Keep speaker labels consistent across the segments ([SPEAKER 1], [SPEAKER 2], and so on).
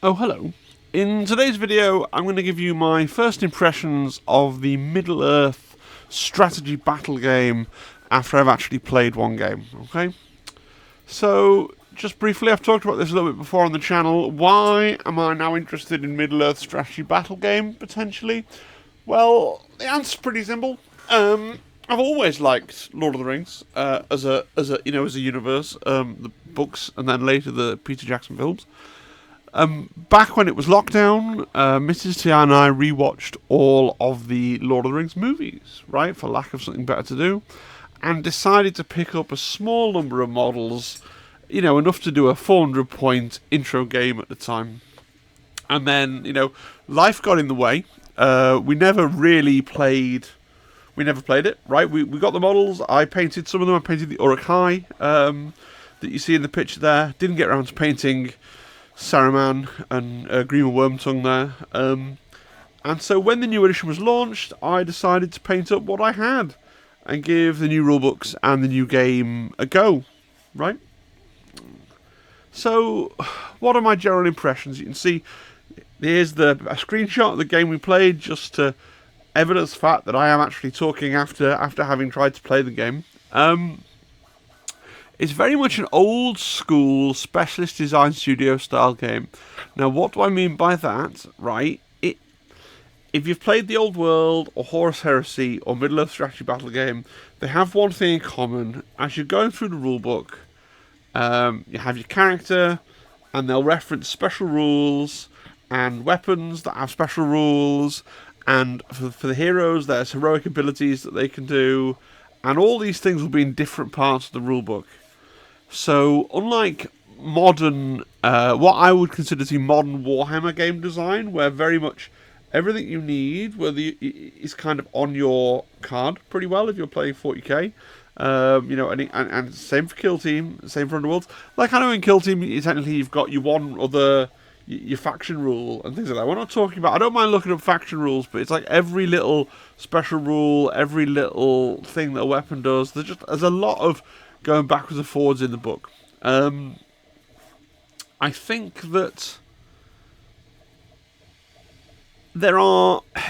[SPEAKER 1] Oh, hello. In today's video, I'm going to give you my first impressions of the Middle-earth strategy battle game after I've actually played one game, okay? So, just briefly, I've talked about this a little bit before on the channel. Why am I now interested in Middle-earth strategy battle game, potentially? Well, the answer's pretty simple. I've always liked Lord of the Rings as a universe, the books, and then later the Peter Jackson films. Back when it was lockdown, Mrs. T and I rewatched all of the Lord of the Rings movies, right, for lack of something better to do, and decided to pick up a small number of models, enough to do a 400-point intro game at the time. And then, life got in the way. We never really played. We never played it, right? We got the models. I painted some of them. I painted the Uruk-hai that you see in the picture there. Didn't get around to painting Saruman and Grima Wormtongue there. And so when the new edition was launched, I decided to paint up what I had and give the new rulebooks and the new game a go, right? So, what are my general impressions? You can see here's a screenshot of the game we played, just to evidence the fact that I am actually talking after having tried to play the game. It's very much an old school specialist design studio style game. Now, what do I mean by that? Right, if you've played the Old World or Horus Heresy or Middle-earth strategy battle game, they have one thing in common. As you're going through the rulebook, you have your character, and they'll reference special rules and weapons that have special rules, and for the heroes, there's heroic abilities that they can do, and all these things will be in different parts of the rulebook. So, unlike modern, what I would consider to be modern Warhammer game design, where very much everything you need is kind of on your card pretty well if you're playing 40k. And same for Kill Team, same for Underworlds. Like, I know in Kill Team, technically you've got your one other, your faction rule and things like that. We're not talking about, I don't mind looking up faction rules, but it's like every little special rule, every little thing that a weapon does. There's a lot of going backwards and forwards in the book. I think that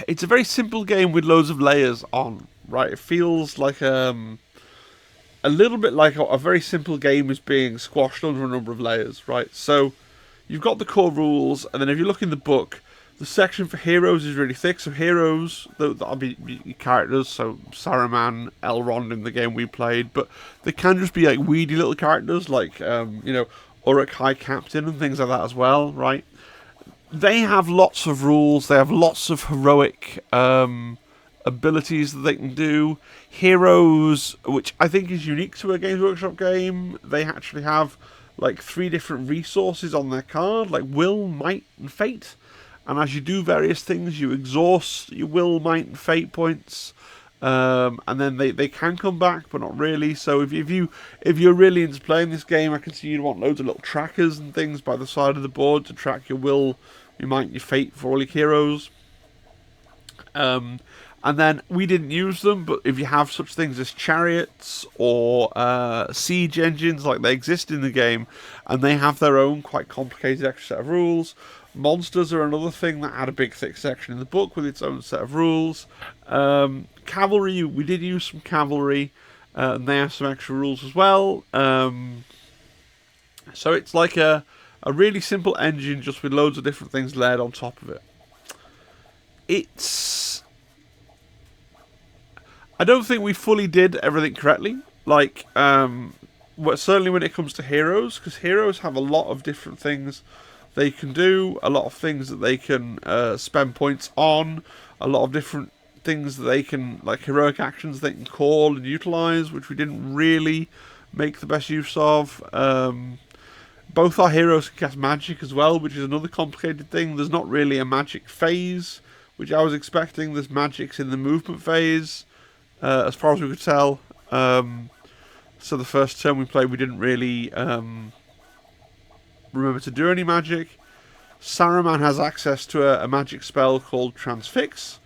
[SPEAKER 1] it's a very simple game with loads of layers on, right? It feels like a little bit like a very simple game is being squashed under a number of layers, right? So you've got the core rules, and then if you look in the book, the section for heroes is really thick. So heroes, that'll be your characters, so Saruman, Elrond in the game we played, but they can just be like weedy little characters, like, Uruk-hai Captain and things like that as well, right? They have lots of rules, they have lots of heroic abilities that they can do. Heroes, which I think is unique to a Games Workshop game, they actually have like 3 different resources on their card, like Will, Might, and Fate. And as you do various things, you exhaust your Will, Might, and Fate points. And then they can come back, but not really. So if you're really into playing this game, I can see you'd want loads of little trackers and things by the side of the board to track your Will, your Might, and your Fate for all your heroes. And then we didn't use them, but if you have such things as chariots or siege engines, like they exist in the game, and they have their own quite complicated extra set of rules. Monsters are another thing that had a big thick section in the book with its own set of rules. Cavalry, we did use some cavalry, and they have some extra rules as well. So it's like a really simple engine just with loads of different things layered on top of it. I don't think we fully did everything correctly. Like, certainly when it comes to heroes, because heroes have a lot of different things they can do, a lot of things that they can spend points on, a lot of different things that they can, like heroic actions they can call and utilize, which we didn't really make the best use of. Both our heroes can cast magic as well, which is another complicated thing. There's not really a magic phase, which I was expecting. There's magics in the movement phase, as far as we could tell. So the first turn we played, we didn't really remember to do any magic. Saruman has access to a magic spell called Transfix,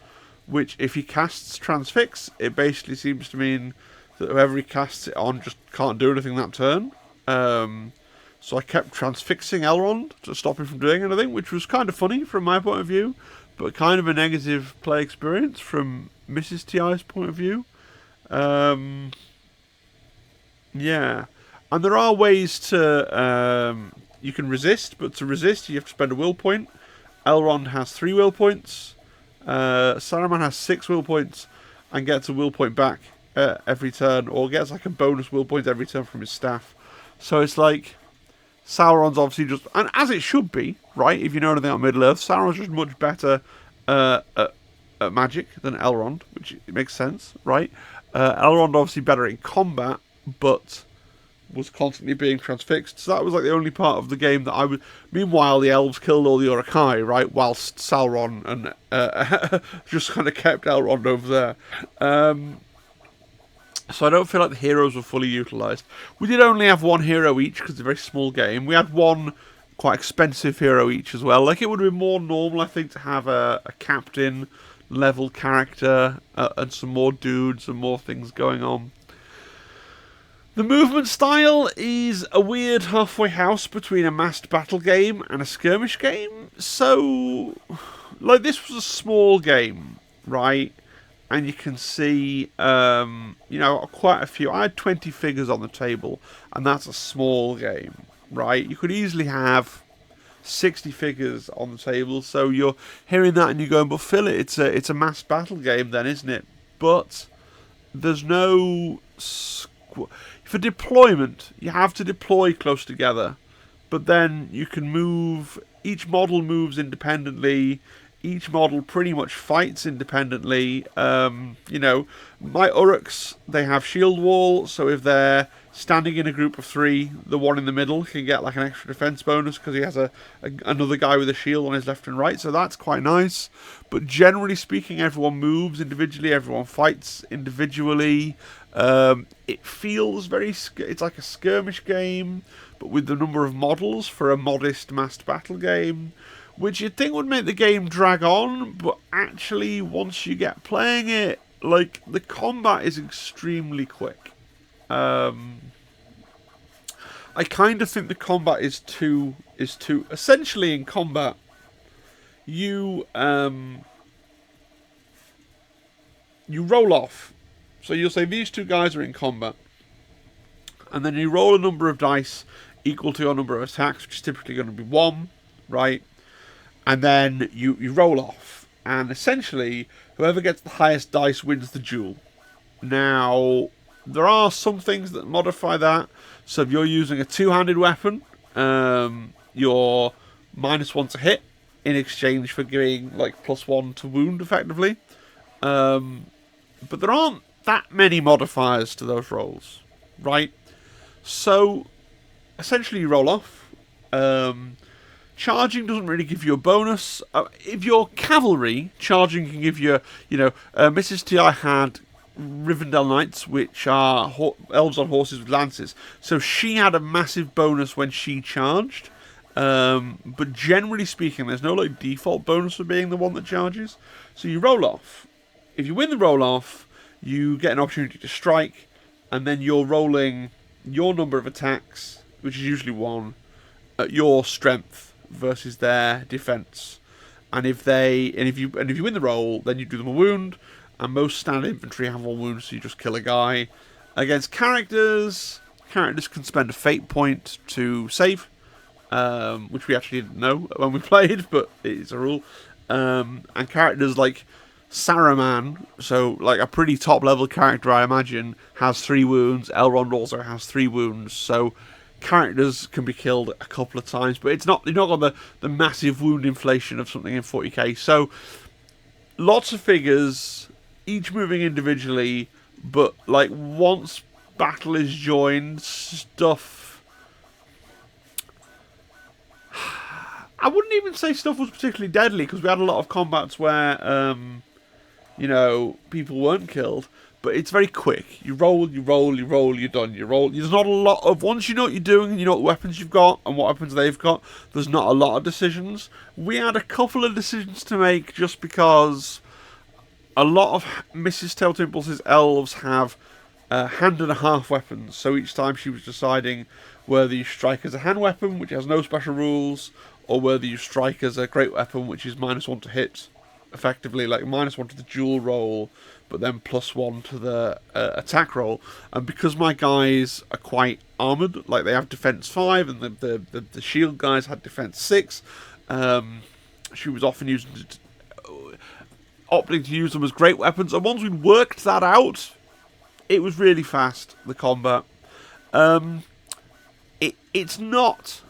[SPEAKER 1] which if he casts Transfix, it basically seems to mean that whoever he casts it on just can't do anything that turn. So I kept transfixing Elrond to stop him from doing anything, which was kind of funny from my point of view, but kind of a negative play experience from Mrs. TI's point of view. Yeah. And there are ways to... you can resist, but to resist you have to spend a will point. Elrond has 3 will points. Saruman has 6 will points and gets a will point back every turn, or gets like a bonus will point every turn from his staff. So it's like Sauron's obviously just, and as it should be, right? If you know anything about Middle Earth, Sauron's just much better at magic than Elrond, which makes sense, right? Elrond obviously better in combat, but was constantly being transfixed. So that was like the only part of the game that I would... Meanwhile, the elves killed all the Uruk-hai, right? Whilst Sauron and just kind of kept Elrond over there. So I don't feel like the heroes were fully utilised. We did only have 1 hero each because it's a very small game. We had 1 quite expensive hero each as well. Like, it would have been more normal, I think, to have a captain level character and some more dudes and more things going on. The movement style is a weird halfway house between a massed battle game and a skirmish game. So, like, this was a small game, right? And you can see, you know, quite a few. I had 20 figures on the table, and that's a small game, right? You could easily have 60 figures on the table. So you're hearing that and you're going, but Phil, it's a mass battle game then, isn't it? But there's no... For deployment, you have to deploy close together. But then you can move... Each model moves independently. Each model pretty much fights independently. You know, my Uruks, they have shield wall, so if they're standing in a group of 3, the one in the middle can get like an extra defense bonus because he has another guy with a shield on his left and right, so that's quite nice. But generally speaking, everyone moves individually, everyone fights individually. It feels very... It's like a skirmish game, but with the number of models for a modest massed battle game, which you'd think would make the game drag on, but actually, once you get playing it, like, the combat is extremely quick. I kind of think the combat is too... Essentially, in combat, you roll off. So you'll say these 2 guys are in combat, and then you roll a number of dice equal to your number of attacks, which is typically going to be 1, right? And then you roll off. And essentially, whoever gets the highest dice wins the duel. Now, there are some things that modify that. So if you're using a 2-handed weapon, you're -1 to hit in exchange for giving like +1 to wound, effectively. But there aren't that many modifiers to those rolls, right? So, essentially you roll off. Charging doesn't really give you a bonus. If you're cavalry, charging can give you, you know, Mrs. T.I. had Rivendell Knights, which are elves on horses with lances. So she had a massive bonus when she charged. But generally speaking, there's no like default bonus for being the one that charges. So you roll off. If you win the roll off, you get an opportunity to strike, and then you're rolling your number of attacks, which is usually 1, at your strength versus their defense. And if you win the roll, then you do them a wound, and most standard infantry have 1 wound, so you just kill a guy. Against characters can spend a fate point to save, which we actually didn't know when we played, but it's a rule. And characters like Saruman, so like a pretty top level character, I imagine, has 3 wounds. Elrond also has 3 wounds, so characters can be killed a couple of times, but you're not got the massive wound inflation of something in 40k. So lots of figures, each moving individually, but like once battle is joined, stuff... I wouldn't even say stuff was particularly deadly, because we had a lot of combats where, you know, people weren't killed. But it's very quick. You roll, you're done. You roll. There's not a lot of... Once you know what you're doing and you know what weapons you've got and what weapons they've got, there's not a lot of decisions. We had a couple of decisions to make just because a lot of Mrs. Tailtimples' elves have hand and a half weapons. So each time she was deciding whether you strike as a hand weapon, which has no special rules, or whether you strike as a great weapon, which is -1 to hit, effectively, like -1 to the duel roll, but then +1 to the attack roll. And because my guys are quite armoured, like they have defense 5, and the shield guys had defense 6, she was often opting to use them as great weapons. And once we'd worked that out, it was really fast, the combat. It's not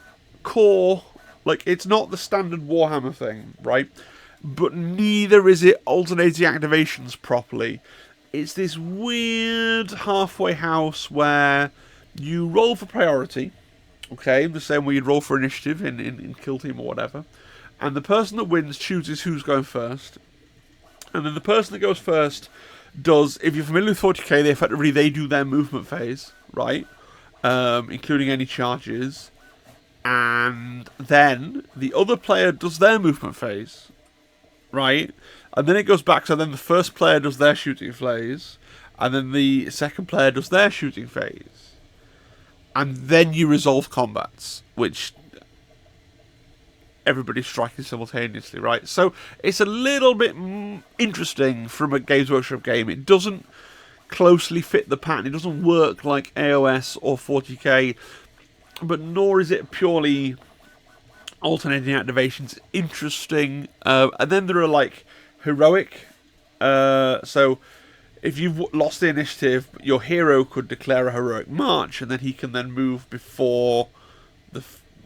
[SPEAKER 1] core, like, it's not the standard Warhammer thing, right? But neither is it alternating activations properly. It's this weird halfway house where you roll for priority, okay, the same way you'd roll for initiative in Kill Team or whatever, and the person that wins chooses who's going first, and then the person that goes first does, if you're familiar with 40k, they do their movement phase, right, including any charges, and then the other player does their movement phase, right? And then it goes back, so then the first player does their shooting phase, and then the second player does their shooting phase. And then you resolve combats, which everybody's striking simultaneously, right? So it's a little bit interesting from a Games Workshop game. It doesn't closely fit the pattern. It doesn't work like AOS or 40k, but nor is it purely alternating activations. Interesting. And then there are, like, heroic. So if you've lost the initiative, your hero could declare a heroic march, and then he can then move before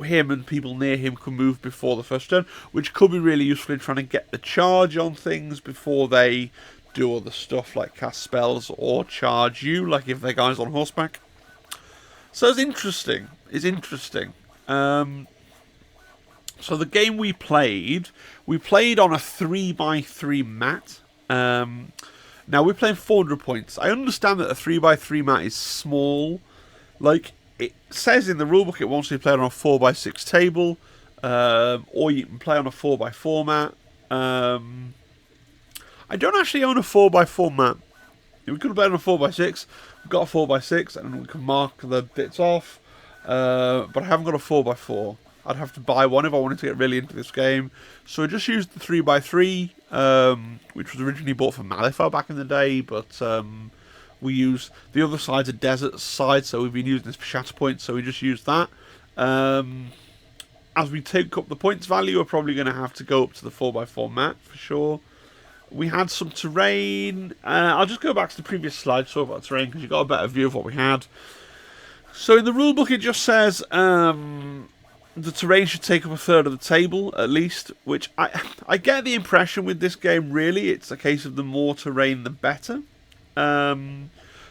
[SPEAKER 1] him and people near him can move before the first turn, which could be really useful in trying to get the charge on things before they do other stuff like cast spells or charge you, like if they're guys on horseback. So it's interesting. It's interesting. So the game we played on a 3x3 mat. Now we're playing 400 points. I understand that a 3x3 mat is small. Like, it says in the rulebook, it wants to be played on a 4x6 table, or you can play on a 4x4 mat. I don't actually own a 4x4 mat. We could have played on a 4x6. We've got a 4x6, and we can mark the bits off. But I haven't got a 4x4. I'd have to buy one if I wanted to get really into this game. So I just used the 3x3, which was originally bought for Malifaux back in the day, but we use the other side's a desert side, so we've been using this for shatter points, so we just used that. As we take up the points value, we're probably going to have to go up to the 4x4 mat for sure. We had some terrain. I'll just go back to the previous slide, talk about terrain, because you got a better view of what we had. So in the rulebook, it just says the terrain should take up a third of the table, at least, which I get the impression with this game, really, it's a case of the more terrain, the better.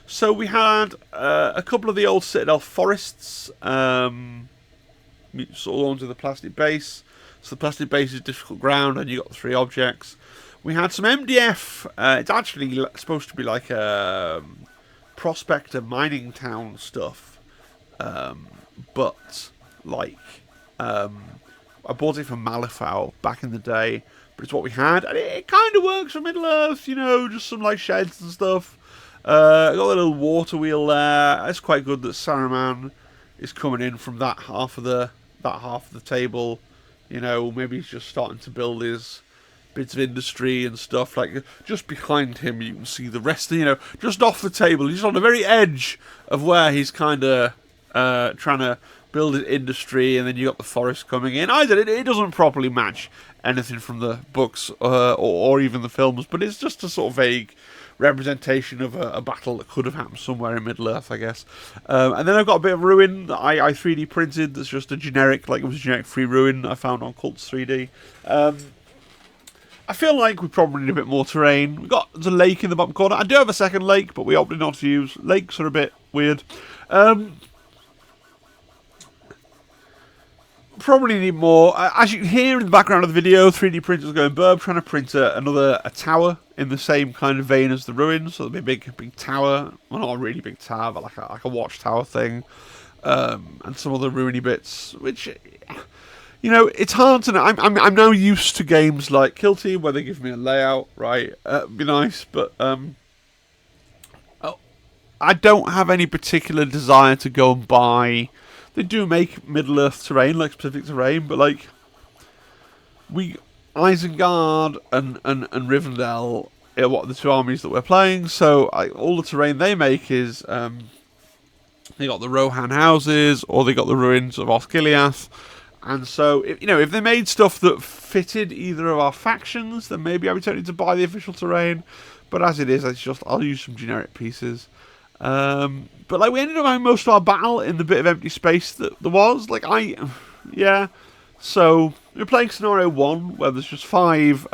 [SPEAKER 1] So we had a couple of the old Citadel forests, sort of onto the plastic base. So the plastic base is difficult ground, and you got the 3 objects. We had some MDF. It's actually supposed to be like a prospector mining town stuff, but like I bought it from Malifaux back in the day, but it's what we had, and it kind of works for Middle Earth, you know, just some like sheds and stuff. Got a little water wheel there. It's quite good that Saruman is coming in from that half of the table. You know, maybe he's just starting to build his bits of industry and stuff. Like, just behind him you can see the rest of, you know, just off the table. He's on the very edge of where he's kind of trying to build his industry, and then you got the forest coming in. It doesn't properly match anything from the books or even the films, but it's just a sort of vague representation of a battle that could have happened somewhere in Middle Earth, I guess. And then I've got a bit of ruin that I 3D printed. That's just a generic, like it was a generic free ruin I found on Cults 3D. I feel like we probably need a bit more terrain. We've got the lake in the bottom corner. I do have a second lake, but we opted not to use. Lakes are a bit weird. Probably need more. As you can hear in the background of the video, 3D printers going burb, trying to print a tower in the same kind of vein as the ruins. So there'll be a big tower. Well, not a really big tower, but like a watchtower thing. And some other ruiny bits, which, you know, it's hard to know. I'm now used to games like Kill Team where they give me a layout, right? It'd be nice, but I don't have any particular desire to go and buy They do make Middle Earth terrain, like specific terrain, but like Isengard and Rivendell are what the two armies that we're playing. So all the terrain they make is they got the Rohan houses, or they got the ruins of Osgiliath. And so, if they made stuff that fitted either of our factions, then maybe I'd be tempted to buy the official terrain. But as it is, I'll use some generic pieces. But like we ended up having most of our battle in the bit of empty space that there was. So we're playing scenario 1, where there's just 5.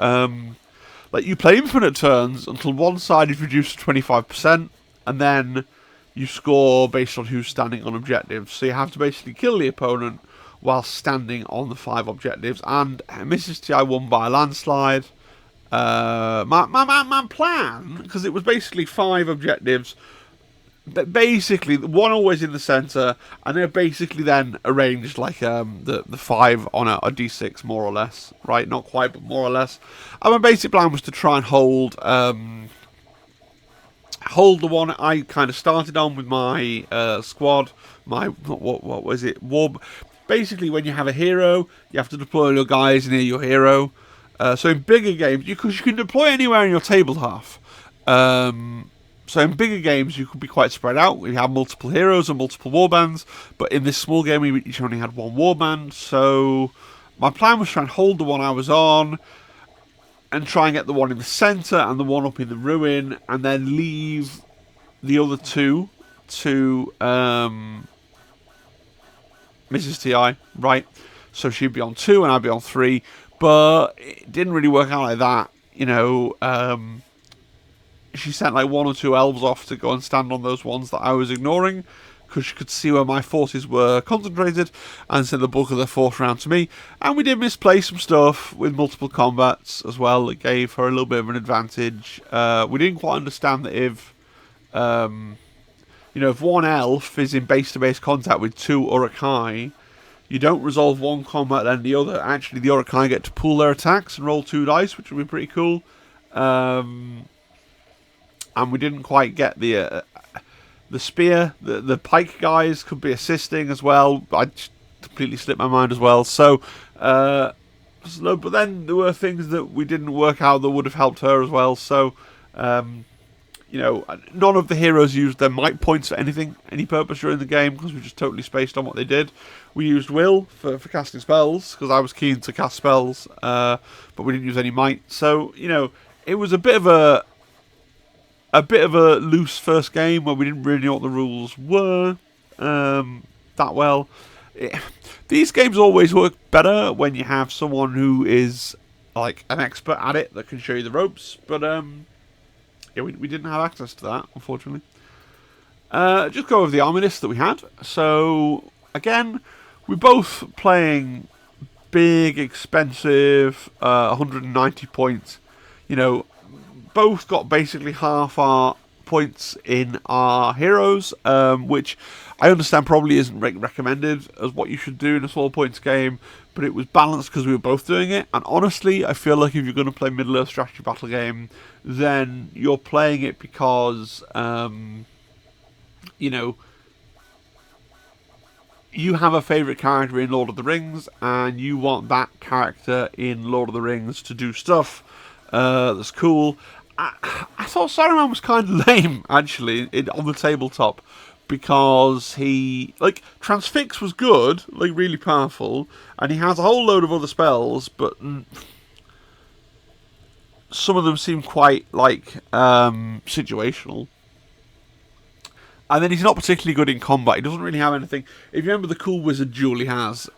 [SPEAKER 1] Like you play infinite turns until one side is reduced to 25%, and then you score based on who's standing on objectives. So you have to basically kill the opponent while standing on the 5 objectives. And Mrs. T.I. won by a landslide. My plan, because it was basically 5 objectives, but basically one always in the centre, and they're basically then arranged like the 5 on a d6 more or less, right? Not quite, but more or less. And my basic plan was to try and hold the one I kind of started on with my squad. What was it? Basically, when you have a hero, you have to deploy your guys near your hero. So in bigger games, because you can deploy anywhere in your table half. So in bigger games, you could be quite spread out. We have multiple heroes and multiple warbands. But in this small game, we each only had one warband. So my plan was to try and hold the one I was on, and try and get the one in the centre and the one up in the ruin, and then leave the other 2 to Mrs. T.I., right? So she'd be on 2 and I'd be on 3, but it didn't really work out like that, She sent like 1 or 2 elves off to go and stand on those ones that I was ignoring, because she could see where my forces were concentrated, and sent the bulk of their force round to me. And we did misplay some stuff with multiple combats as well. It gave her a little bit of an advantage. We didn't quite understand that if one elf is in base-to-base contact with 2 Uruk-hai, you don't resolve one combat and the other. Actually, the Uruk-hai get to pool their attacks and roll 2 dice, which would be pretty cool. And we didn't quite get the spear. The pike guys could be assisting as well. I just completely slipped my mind as well. So, but then there were things that we didn't work out that would have helped her as well. So, none of the heroes used their might points for any purpose during the game, because we just totally spaced on what they did. We used will for casting spells, because I was keen to cast spells, but we didn't use any might. So, it was a bit of a loose first game where we didn't really know what the rules were that well. These games always work better when you have someone who is like an expert at it that can show you the ropes, but we didn't have access to that, unfortunately. Just go over the army list that we had. So again, we're both playing big, expensive, 190 points. Both got basically half our points in our heroes, which I understand probably isn't recommended as what you should do in a small points game, but it was balanced because we were both doing it. And honestly, I feel like if you're going to play Middle-earth strategy battle game, then you're playing it because, you have a favourite character in Lord of the Rings, and you want that character in Lord of the Rings to do stuff that's cool. I thought Saruman was kind of lame, actually, on the tabletop, because Transfix was good, really powerful, and he has a whole load of other spells, but some of them seem quite, situational. And then he's not particularly good in combat. He doesn't really have anything. If you remember the cool wizard duel he has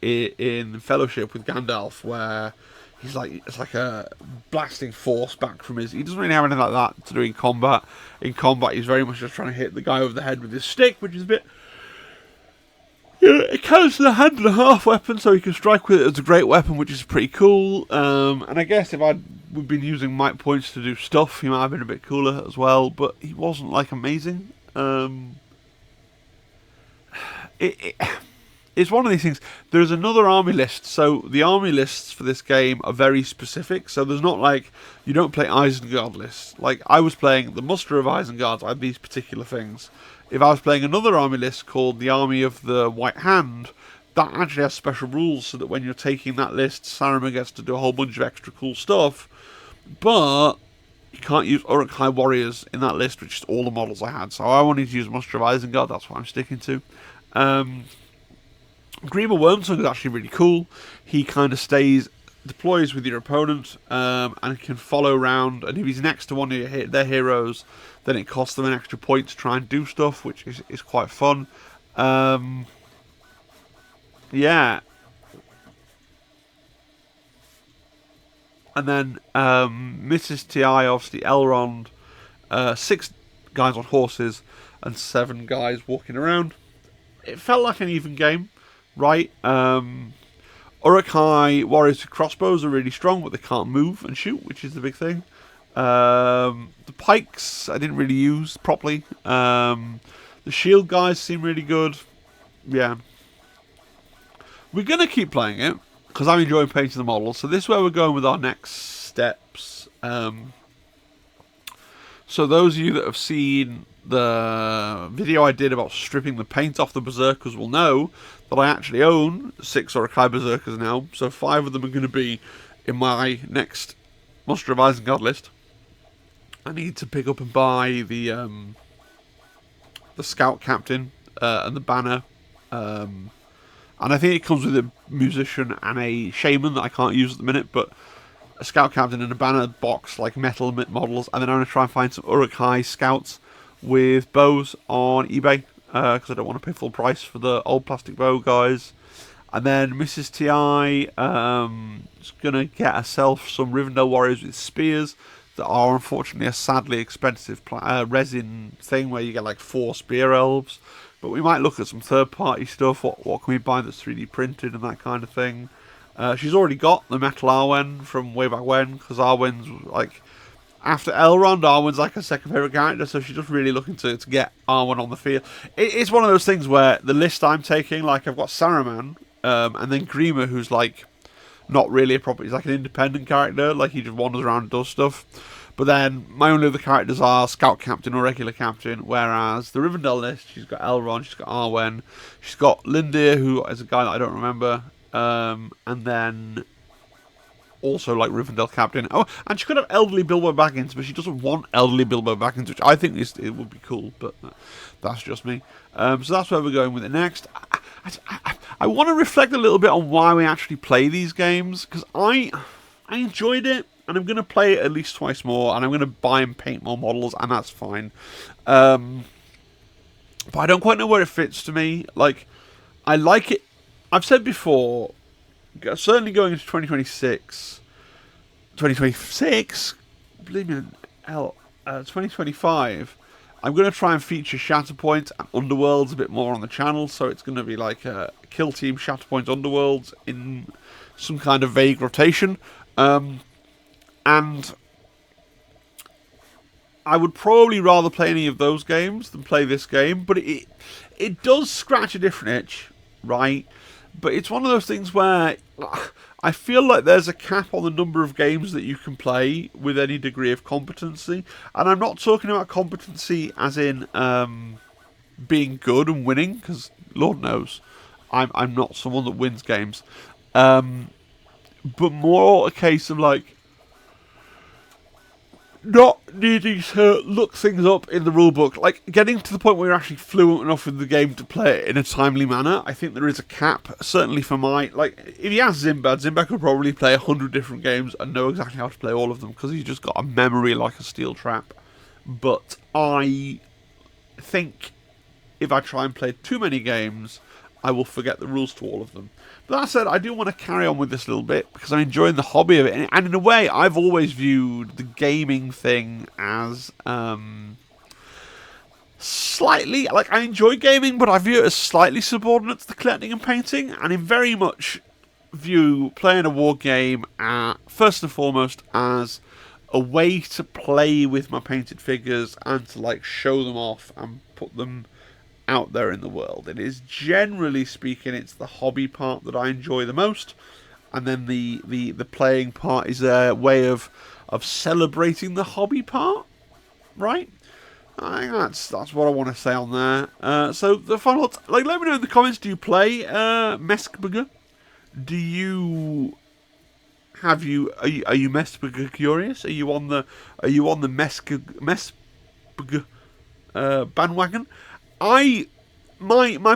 [SPEAKER 1] in Fellowship with Gandalf, where it's like a blasting force back from his. He doesn't really have anything like that to do in combat. In combat, he's very much just trying to hit the guy over the head with his stick, which is a bit. It counts as a hand and a half weapon, so he can strike with it as a great weapon, which is pretty cool. And I guess if we'd been using might points to do stuff, he might have been a bit cooler as well. But he wasn't amazing. It's one of these things. There's another army list, so the army lists for this game are very specific. So there's not you don't play Isengard lists. I was playing the muster of Isengard. I had these particular things. if I was playing another army list called the Army of the White Hand, that actually has special rules so that when you're taking that list, Saruman gets to do a whole bunch of extra cool stuff. But you can't use Uruk-hai warriors in that list, which is all the models I had. So I wanted to use Muster of Isengard, that's what I'm sticking to. Grima Wormtongue is actually really cool. He kind of deploys with your opponent, and can follow around. And if he's next to one of their heroes, then it costs them an extra point to try and do stuff, which is quite fun. Yeah. And then Mrs. Ti, obviously Elrond, 6 guys on horses, and 7 guys walking around. It felt like an even game, right? Uruk-hai warriors with crossbows are really strong, but they can't move and shoot, which is the big thing. The pikes I didn't really use properly. The shield guys seem really good. Yeah. We're going to keep playing it, because I'm enjoying painting the models. So this is where we're going with our next steps. So those of you that have seen the video I did about stripping the paint off the Berserkers will know that I actually own 6 Uruk-hai Berserkers now. So 5 of them are going to be in my next Muster of Isengard list. I need to pick up and buy the Scout Captain and the Banner. And I think it comes with a musician and a shaman that I can't use at the minute, but a Scout Captain and a Banner box, like metal models. And then I'm going to try and find some Uruk-hai Scouts with bows on eBay, because I don't want to pay full price for the old plastic bow guys. And then Mrs. Ti is going to get herself some Rivendell warriors with spears that are unfortunately a sadly expensive resin thing where you get like 4 spear elves. But we might look at some third-party stuff. What can we buy that's 3D printed and that kind of thing. She's already got the metal Arwen from way back when, because Arwen's like, after Elrond, Arwen's like her second favourite character, so she's just really looking to get Arwen on the field. It's one of those things where the list I'm taking, like I've got Saruman, and then Grima, who's like not really a proper, he's like an independent character, like he just wanders around and does stuff. But then my only other characters are Scout Captain or Regular Captain, whereas the Rivendell list, she's got Elrond, she's got Arwen, she's got Lindir, who is a guy that I don't remember, and then also like Rivendell Captain. Oh, and she could have elderly Bilbo Baggins, but she doesn't want elderly Bilbo Baggins, which I think it would be cool, but that's just me. So that's where we're going with it next. I want to reflect a little bit on why we actually play these games, because I enjoyed it. And I'm going to play it at least twice more, and I'm going to buy and paint more models, and that's fine. But I don't quite know where it fits to me. Like, I like it. I've said before, certainly going into 2026, believe me, 2025, I'm going to try and feature Shatterpoint and Underworlds a bit more on the channel, so it's going to be like a Kill Team Shatterpoint Underworlds in some kind of vague rotation. And I would probably rather play any of those games than play this game, but it does scratch a different itch, right? But it's one of those things where I feel like there's a cap on the number of games that you can play with any degree of competency. And I'm not talking about competency as in being good and winning, because Lord knows I'm not someone that wins games. But more a case of like, not needing to look things up in the rulebook, like getting to the point where you're actually fluent enough in the game to play it in a timely manner. I think there is a cap, certainly for like, if you ask Zimbad could probably play 100 different games and know exactly how to play all of them, because he's just got a memory like a steel trap. But I think if I try and play too many games, I will forget the rules to all of them. But that said, I do want to carry on with this a little bit, because I'm enjoying the hobby of it. And in a way, I've always viewed the gaming thing as slightly, like, I enjoy gaming, but I view it as slightly subordinate to the collecting and painting. And I very much view playing a war game, first and foremost, as a way to play with my painted figures and to, like, show them off and put them out there in the world. It is, generally speaking, it's the hobby part that I enjoy the most, and then the playing part is a way of celebrating the hobby part, right? I think that's what I want to say on there. So the final, like, let me know in the comments. Do you play Meskburger? Do you are you Meskburger curious? Are you on the Meskburger bandwagon? My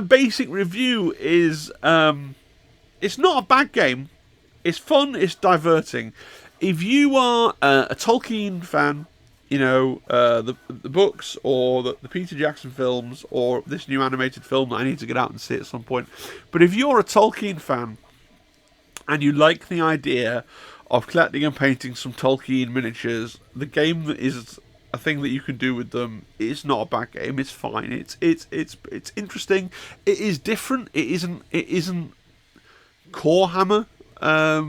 [SPEAKER 1] basic review is it's not a bad game. It's fun. It's diverting. If you are a Tolkien fan, you know, the books or the Peter Jackson films or this new animated film that I need to get out and see at some point. But if you're a Tolkien fan and you like the idea of collecting and painting some Tolkien miniatures, the game is a thing that you can do with them. It's not a bad game. It's fine. It's interesting. It is different. It isn't Core Hammer. But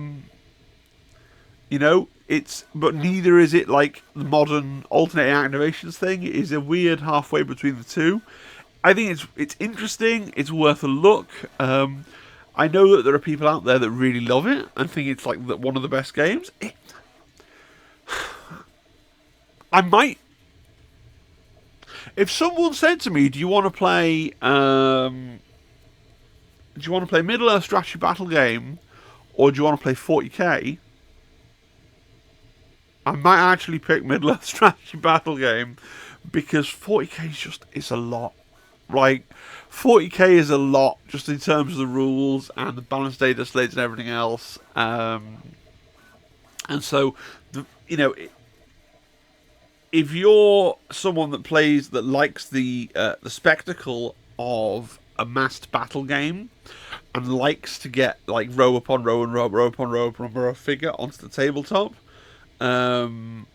[SPEAKER 1] neither is it like the modern alternating activations thing. It is a weird halfway between the two. I think it's interesting. It's worth a look. I know that there are people out there that really love it and think it's like one of the best games. I might. If someone said to me, "Do you want to play? Do you want to play Middle Earth strategy battle game, or do you want to play 40k?" I might actually pick Middle Earth strategy battle game because 40k is it's a lot. Like 40k is a lot just in terms of the rules and the balanced data slates and everything else. And so, if you're someone that likes the spectacle of a massed battle game and likes to get like row upon row and row upon row upon row figure onto the tabletop, then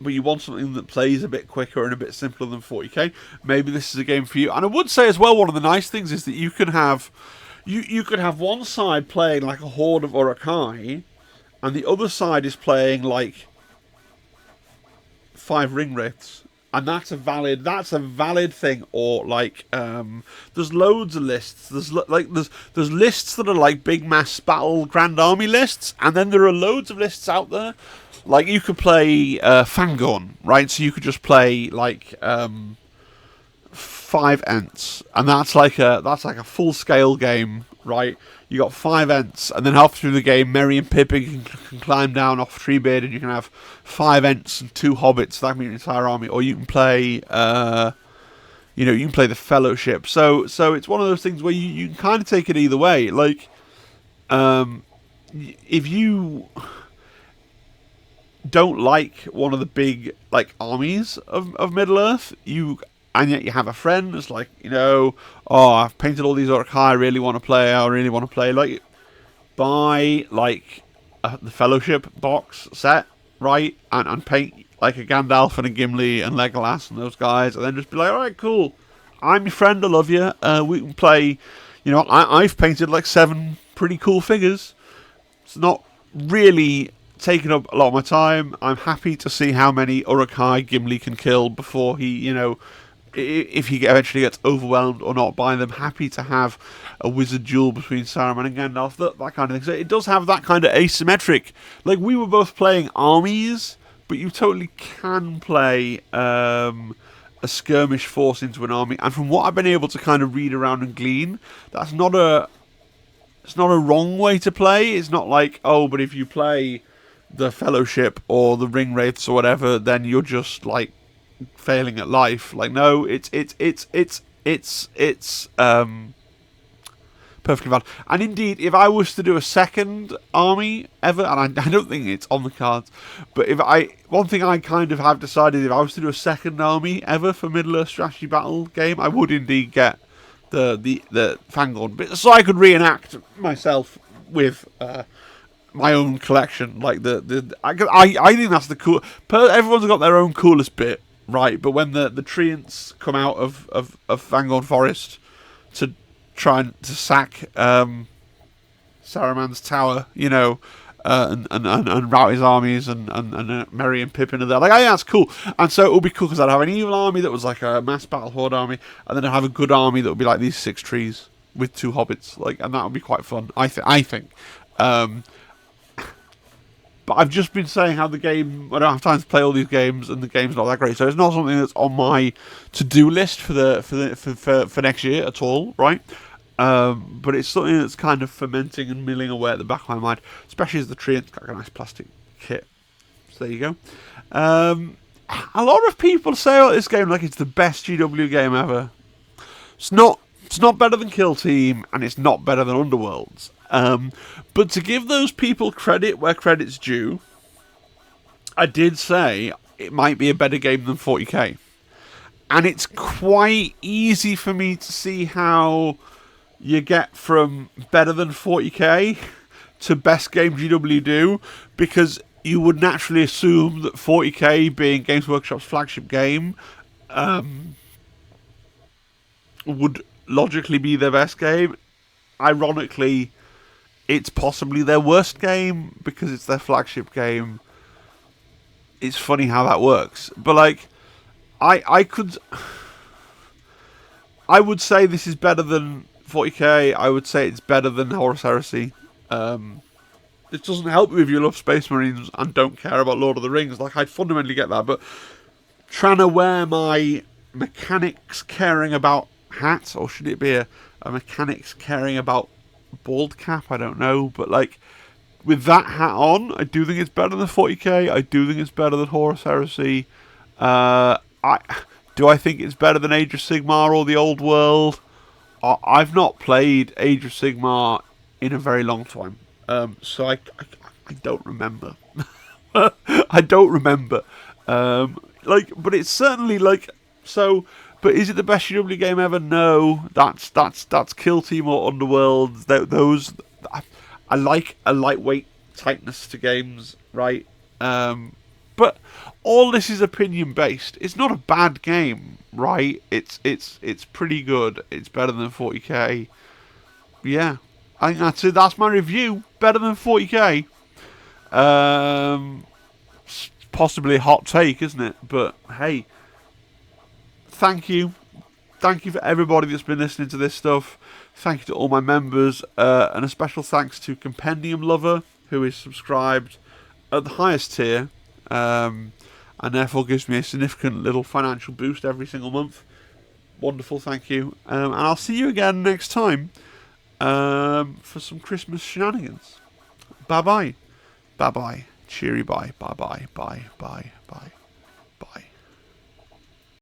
[SPEAKER 1] but you want something that plays a bit quicker and a bit simpler than 40k, maybe this is a game for you. And I would say as well, one of the nice things is that you could have you could have one side playing like a horde of Uruk-hai, and the other side is playing like 5 ring wraiths, and that's a valid thing. Or like there's loads of lists. There's lists that are like big mass battle grand army lists, and then there are loads of lists out there. Like you could play Fangorn, right? So you could just play like 5 Ents, and that's like a full scale game, right? You got 5 Ents, and then halfway through the game, Merry and Pippin can climb down off Treebeard, and you can have 5 Ents and 2 Hobbits. That can be an entire army, or you can play, you can play the Fellowship. So it's one of those things where you can kind of take it either way. Like, if you don't like one of the big like armies of Middle Earth, and yet you have a friend that's like, oh, I've painted all these Uruk-hai, I really want to play, like, buy like the Fellowship box set, right, and paint like a Gandalf and a Gimli and Legolas and those guys, and then just be like, alright, cool, I'm your friend, I love you, we can play. I've painted like 7 pretty cool figures. It's not really taking up a lot of my time. I'm happy to see how many Uruk-hai Gimli can kill before he, if he eventually gets overwhelmed or not by them. Happy to have a wizard duel between Saruman and Gandalf, that kind of thing. So it does have that kind of asymmetric. Like, we were both playing armies, but you totally can play a skirmish force into an army. And from what I've been able to kind of read around and glean, it's not a wrong way to play. It's not like, but if you play the Fellowship or the Ring Wraiths or whatever, then you're just like failing at life. Like, no, it's perfectly valid. And indeed, if I was to do a second army ever, and I don't think it's on the cards, but one thing I kind of have decided, if I was to do a second army ever for Middle Earth strategy battle game, I would indeed get the Fangorn bit, so I could reenact myself with my own collection. Like I think that's the cool. Everyone's got their own coolest bit, right? But when the treants come out of Fangorn Forest to try and to sack Saruman's tower, and rout his armies, and Merry and Pippin are there. Like, that's cool. And so it would be cool because I'd have an evil army that was like a mass battle horde army, and then I'd have a good army that would be like these 6 trees with 2 hobbits. Like, and that would be quite fun. I think. But I've just been saying how the game, I don't have time to play all these games, and the game's not that great. So it's not something that's on my to-do list for next year at all, right? But it's something that's kind of fermenting and milling away at the back of my mind, especially as the tree. It's got a nice plastic kit. So there you go. A lot of people say about this game like it's the best GW game ever. It's not. It's not better than Kill Team, and it's not better than Underworlds. But to give those people credit where credit's due, I did say it might be a better game than 40k. And it's quite easy for me to see how you get from better than 40k to best game GW do, because you would naturally assume that 40k, being Games Workshop's flagship game, would logically be their best game. Ironically, it's possibly their worst game because it's their flagship game. It's funny how that works. But like, I would say this is better than 40k. I would say it's better than Horus Heresy. This doesn't help me if you love Space Marines and don't care about Lord of the Rings. Like, I'd fundamentally get that, but trying to wear my mechanics caring about hat, or should it be a mechanics caring about bald cap? I don't know, but like, with that hat on, I do think it's better than 40k. I do think it's better than Horus Heresy. I think it's better than Age of Sigmar or the Old World. I've not played Age of Sigmar in a very long time, so I don't remember. I don't remember. But it's certainly like so. But is it the best GW game ever? No, that's Kill Team or Underworld. Those I like a lightweight tightness to games, right? But all this is opinion based. It's not a bad game, right? It's pretty good. It's better than 40k. Yeah, I think that's it. That's my review. Better than 40k. Possibly a hot take, isn't it? But hey. Thank you for everybody that's been listening to this stuff. Thank you to all my members, and a special thanks to Compendium Lover, who is subscribed at the highest tier, and therefore gives me a significant little financial boost every single month. Wonderful, thank you. And I'll see you again next time for some Christmas shenanigans. Bye bye. Bye bye. Cheery bye. Bye bye. Bye bye. Bye.